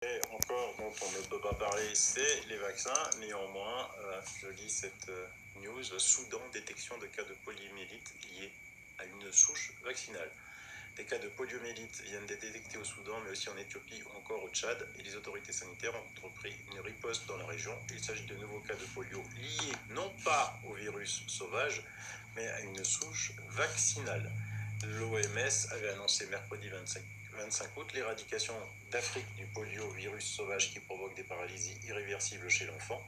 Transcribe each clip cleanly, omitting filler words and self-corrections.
Et encore dont on ne peut pas parler, c'est les vaccins. Néanmoins, je lis cette news, Soudan, détection de cas de poliomyélite liés à une souche vaccinale. Des cas de poliomyélite viennent d'être détectés au Soudan, mais aussi en Éthiopie ou encore au Tchad, et les autorités sanitaires ont entrepris une riposte dans la région. Il s'agit de nouveaux cas de polio liés non pas au virus sauvage, mais à une souche vaccinale. L'OMS avait annoncé mercredi 25 août l'éradication d'Afrique du poliovirus sauvage qui provoque des paralysies irréversibles chez l'enfant,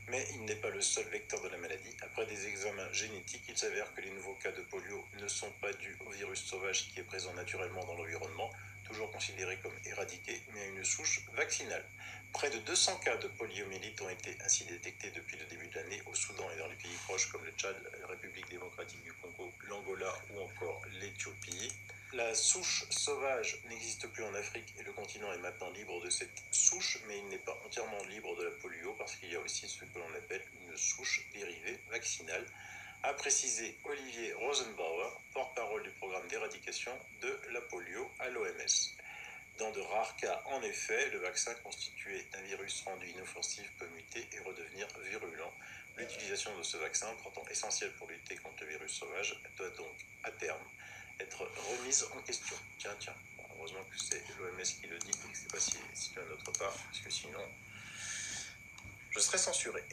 mais il n'est pas le seul vecteur de la maladie. Après des examens génétiques, il s'avère que les nouveaux cas de polio ne sont pas dus au virus sauvage qui est présent naturellement dans l'environnement, toujours considéré comme éradiqué, mais à une souche vaccinale. Près de 200 cas de poliomyélite ont été ainsi détectés depuis le début de l'année au Soudan et dans les pays proches comme le Tchad, la République démocratique du Congo, l'Angola ou encore l'Éthiopie. La souche sauvage n'existe plus en Afrique et le continent est maintenant libre de cette souche, mais il n'est pas entièrement libre de la polio parce qu'il y a aussi ce que l'on appelle une souche dérivée vaccinale, a précisé Olivier Rosenbauer, porte-parole du programme d'éradication de la polio à l'OMS. Dans de rares cas, en effet, le vaccin constitué d'un virus rendu inoffensif peut muter et redevenir virulent. L'utilisation de ce vaccin, pourtant essentiel pour lutter contre le virus sauvage, doit donc, à terme, être remise en question. Tiens, heureusement que c'est l'OMS qui le dit et que c'est pas si loin d'autre part, parce que sinon, je serais censuré.